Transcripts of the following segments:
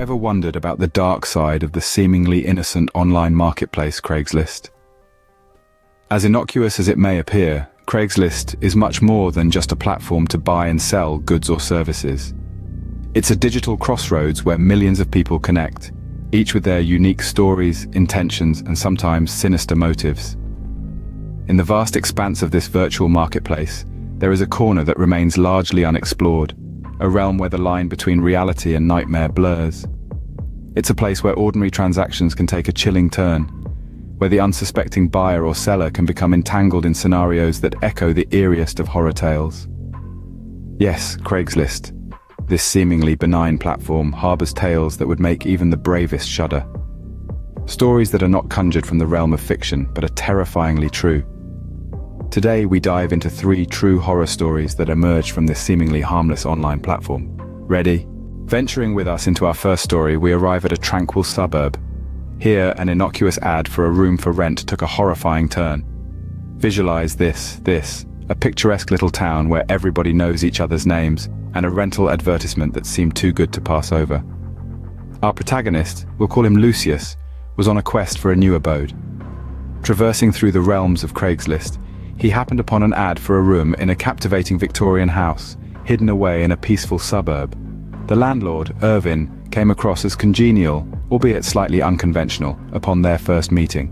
ever wondered about the dark side of the seemingly innocent online marketplace Craigslist? As innocuous as it may appear, Craigslist is much more than just a platform to buy and sell goods or services. It's a digital crossroads where millions of people connect, each with their unique stories, intentions, and sometimes sinister motives. In the vast expanse of this virtual marketplace, there is a corner that remains largely unexplored, a realm where the line between reality and nightmare blurs. It's a place where ordinary transactions can take a chilling turn, where the unsuspecting buyer or seller can become entangled in scenarios that echo the eeriest of horror tales. Yes, Craigslist, this seemingly benign platform, harbors tales that would make even the bravest shudder. Stories that are not conjured from the realm of fiction, but are terrifyingly true. Today we dive into 3 true horror stories that emerge from this seemingly harmless online platform. Ready? Venturing with us into our first story, we arrive at a tranquil suburb. Here, an innocuous ad for a room for rent took a horrifying turn. Visualize this, a picturesque little town where everybody knows each other's names, and a rental advertisement that seemed too good to pass over. Our protagonist, we'll call him Lucius, was on a quest for a new abode. Traversing through the realms of Craigslist, he happened upon an ad for a room in a captivating Victorian house, hidden away in a peaceful suburb. The landlord, Irvin, came across as congenial, albeit slightly unconventional, upon their first meeting.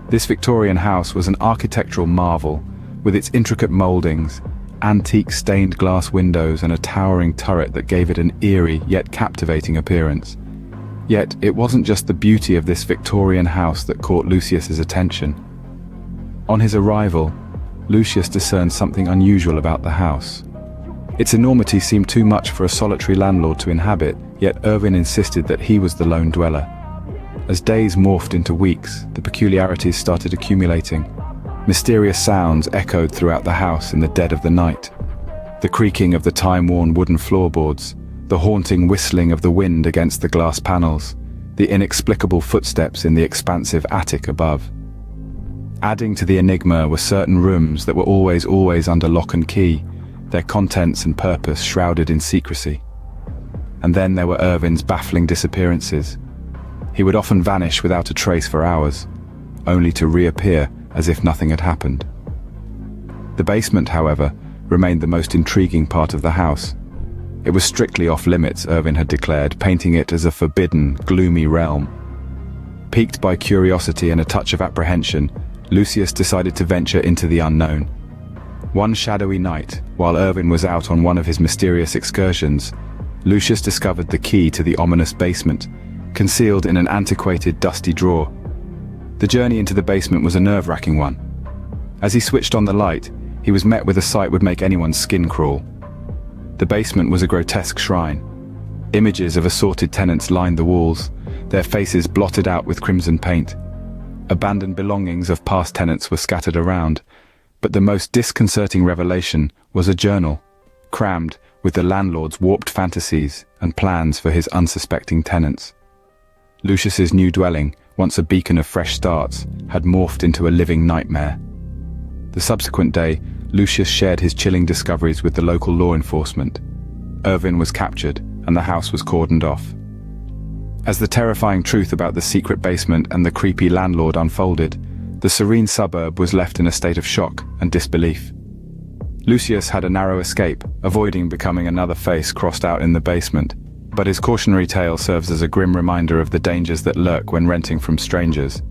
This Victorian house was an architectural marvel, with its intricate moldings, antique stained glass windows, and a towering turret that gave it an eerie yet captivating appearance. Yet, it wasn't just the beauty of this Victorian house that caught Lucius's attention. On his arrival, Lucius discerned something unusual about the house. Its enormity seemed too much for a solitary landlord to inhabit, yet Irvin insisted that he was the lone dweller. As days morphed into weeks, the peculiarities started accumulating. Mysterious sounds echoed throughout the house in the dead of the night. The creaking of the time-worn wooden floorboards, the haunting whistling of the wind against the glass panels, the inexplicable footsteps in the expansive attic above. Adding to the enigma were certain rooms that were always under lock and key, their contents and purpose shrouded in secrecy. And then there were Irvin's baffling disappearances. He would often vanish without a trace for hours, only to reappear as if nothing had happened. The basement, however, remained the most intriguing part of the house. It was strictly off limits, Irvin had declared, painting it as a forbidden, gloomy realm. Piqued by curiosity and a touch of apprehension, Lucius decided to venture into the unknown. One shadowy night, while Irvin was out on one of his mysterious excursions, Lucius discovered the key to the ominous basement, concealed in an antiquated, dusty drawer. The journey into the basement was a nerve-wracking one. As he switched on the light, he was met with a sight would make anyone's skin crawl. The basement was a grotesque shrine. Images of assorted tenants lined the walls, their faces blotted out with crimson paint. Abandoned belongings of past tenants were scattered around, but the most disconcerting revelation was a journal, crammed with the landlord's warped fantasies and plans for his unsuspecting tenants. Lucius's new dwelling, once a beacon of fresh starts, had morphed into a living nightmare. The subsequent day, Lucius shared his chilling discoveries with the local law enforcement. Irvin was captured, and the house was cordoned off. As the terrifying truth about the secret basement and the creepy landlord unfolded, the serene suburb was left in a state of shock and disbelief. Lucius had a narrow escape, avoiding becoming another face crossed out in the basement, but his cautionary tale serves as a grim reminder of the dangers that lurk when renting from strangers.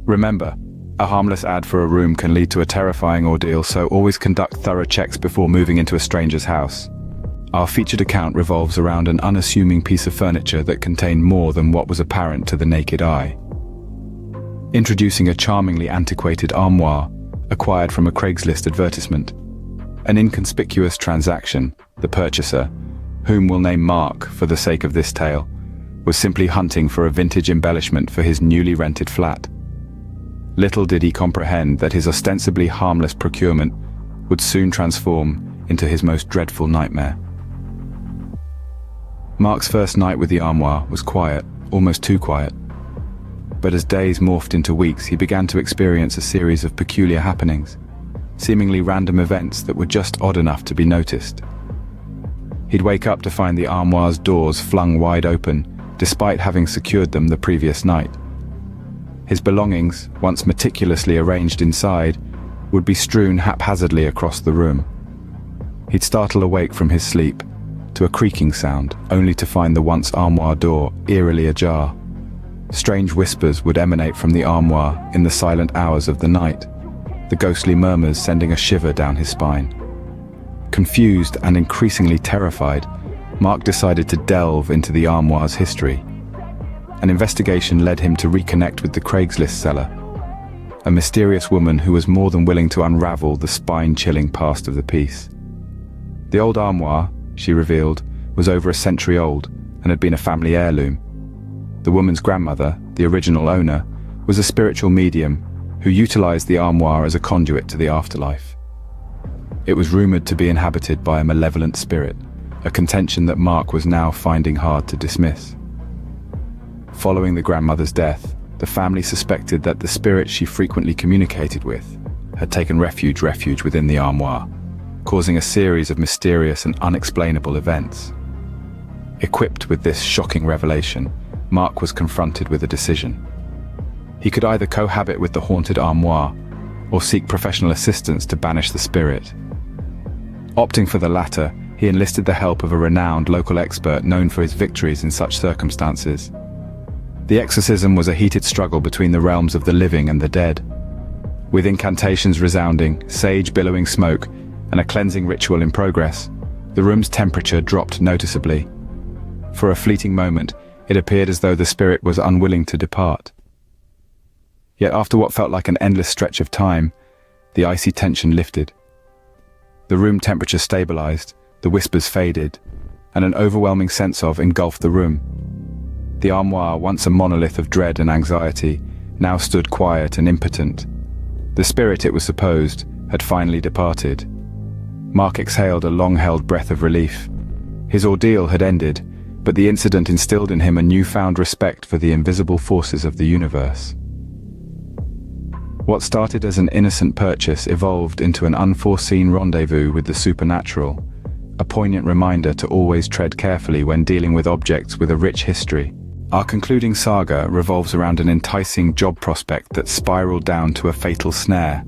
Remember, a harmless ad for a room can lead to a terrifying ordeal, so always conduct thorough checks before moving into a stranger's house. Our featured account revolves around an unassuming piece of furniture that contained more than what was apparent to the naked eye. Introducing a charmingly antiquated armoire, acquired from a Craigslist advertisement. An inconspicuous transaction, the purchaser, whom we'll name Mark for the sake of this tale, was simply hunting for a vintage embellishment for his newly rented flat. Little did he comprehend that his ostensibly harmless procurement would soon transform into his most dreadful nightmare. Mark's first night with the armoire was quiet, almost too quiet. But as days morphed into weeks, he began to experience a series of peculiar happenings, seemingly random events that were just odd enough to be noticed. He'd wake up to find the armoire's doors flung wide open, despite having secured them the previous night. His belongings, once meticulously arranged inside, would be strewn haphazardly across the room. He'd startle awake from his sleep to a creaking sound, only to find the once armoire door eerily ajar. Strange whispers would emanate from the armoire in the silent hours of the night, the ghostly murmurs sending a shiver down his spine. Confused and increasingly terrified, Mark decided to delve into the armoire's history. An investigation led him to reconnect with the Craigslist seller, a mysterious woman who was more than willing to unravel the spine-chilling past of the piece. The old armoire, she revealed, was over a century old and had been a family heirloom. The woman's grandmother, the original owner, was a spiritual medium who utilized the armoire as a conduit to the afterlife. It was rumored to be inhabited by a malevolent spirit, a contention that Mark was now finding hard to dismiss. Following the grandmother's death, the family suspected that the spirit she frequently communicated with had taken refuge within the armoire, causing a series of mysterious and unexplainable events. Equipped with this shocking revelation, Mark was confronted with a decision. He could either cohabit with the haunted armoire or seek professional assistance to banish the spirit. Opting for the latter, he enlisted the help of a renowned local expert known for his victories in such circumstances. The exorcism was a heated struggle between the realms of the living and the dead. With incantations resounding, sage billowing smoke, and a cleansing ritual in progress, the room's temperature dropped noticeably. For a fleeting moment, it appeared as though the spirit was unwilling to depart. Yet after what felt like an endless stretch of time, the icy tension lifted. The room temperature stabilized, the whispers faded, and an overwhelming sense of engulfed the room. The armoire, once a monolith of dread and anxiety, now stood quiet and impotent. The spirit, it was supposed, had finally departed. Mark exhaled a long-held breath of relief. His ordeal had ended, but the incident instilled in him a newfound respect for the invisible forces of the universe. What started as an innocent purchase evolved into an unforeseen rendezvous with the supernatural, a poignant reminder to always tread carefully when dealing with objects with a rich history. Our concluding saga revolves around an enticing job prospect that spiraled down to a fatal snare.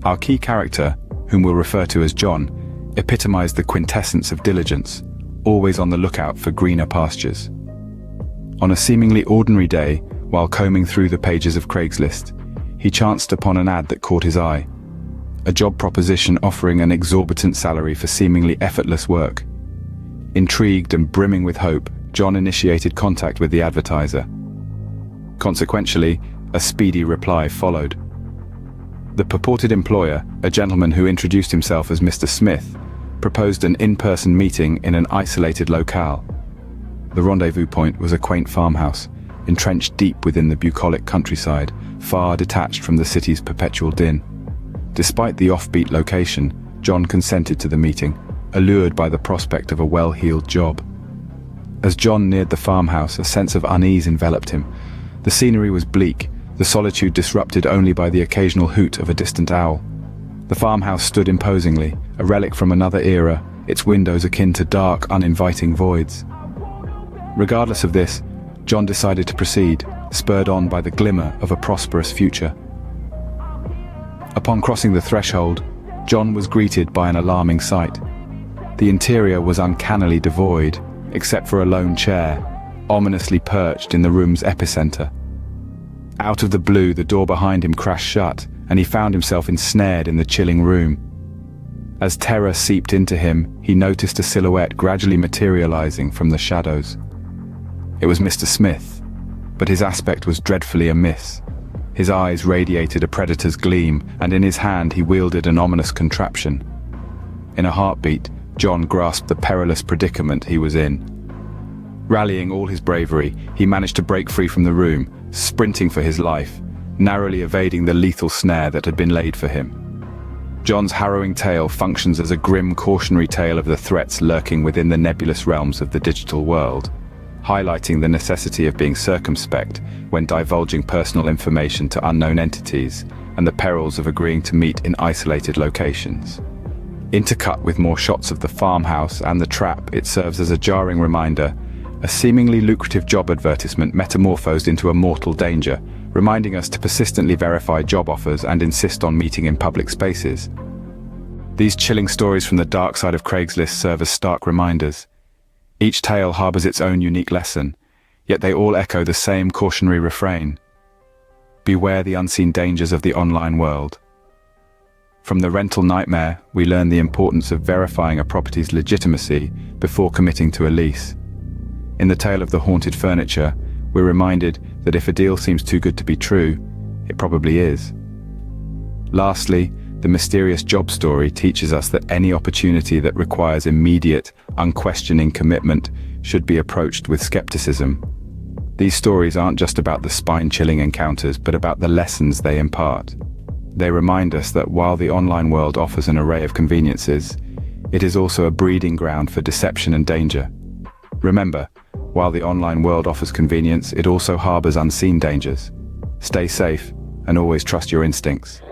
Our key character, whom we'll refer to as John, epitomized the quintessence of diligence, always on the lookout for greener pastures. On a seemingly ordinary day, while combing through the pages of Craigslist, he chanced upon an ad that caught his eye. A job proposition offering an exorbitant salary for seemingly effortless work. Intrigued and brimming with hope, John initiated contact with the advertiser. Consequentially, a speedy reply followed. The purported employer, a gentleman who introduced himself as Mr. Smith, proposed an in-person meeting in an isolated locale. The rendezvous point was a quaint farmhouse, entrenched deep within the bucolic countryside, far detached from the city's perpetual din. Despite the offbeat location, John consented to the meeting, allured by the prospect of a well-heeled job. As John neared the farmhouse, a sense of unease enveloped him. The scenery was bleak, the solitude disrupted only by the occasional hoot of a distant owl. The farmhouse stood imposingly, a relic from another era, its windows akin to dark, uninviting voids. Regardless of this, John decided to proceed, spurred on by the glimmer of a prosperous future. Upon crossing the threshold, John was greeted by an alarming sight. The interior was uncannily devoid, except for a lone chair, ominously perched in the room's epicenter. Out of the blue, the door behind him crashed shut, and he found himself ensnared in the chilling room. As terror seeped into him, he noticed a silhouette gradually materializing from the shadows. It was Mr. Smith, but his aspect was dreadfully amiss. His eyes radiated a predator's gleam, and in his hand he wielded an ominous contraption. In a heartbeat, John grasped the perilous predicament he was in. Rallying all his bravery, he managed to break free from the room, sprinting for his life, narrowly evading the lethal snare that had been laid for him. John's harrowing tale functions as a grim cautionary tale of the threats lurking within the nebulous realms of the digital world, highlighting the necessity of being circumspect when divulging personal information to unknown entities and the perils of agreeing to meet in isolated locations. Intercut with more shots of the farmhouse and the trap, it serves as a jarring reminder: a seemingly lucrative job advertisement metamorphosed into a mortal danger, reminding us to persistently verify job offers and insist on meeting in public spaces. These chilling stories from the dark side of Craigslist serve as stark reminders. Each tale harbors its own unique lesson, yet they all echo the same cautionary refrain. Beware the unseen dangers of the online world. From the rental nightmare, we learn the importance of verifying a property's legitimacy before committing to a lease. In the tale of the haunted furniture, we're reminded that if a deal seems too good to be true, it probably is. Lastly, the mysterious job story teaches us that any opportunity that requires immediate, unquestioning commitment should be approached with skepticism. These stories aren't just about the spine-chilling encounters, but about the lessons they impart. They remind us that while the online world offers an array of conveniences, it is also a breeding ground for deception and danger. Remember, while the online world offers convenience, it also harbors unseen dangers. Stay safe and always trust your instincts.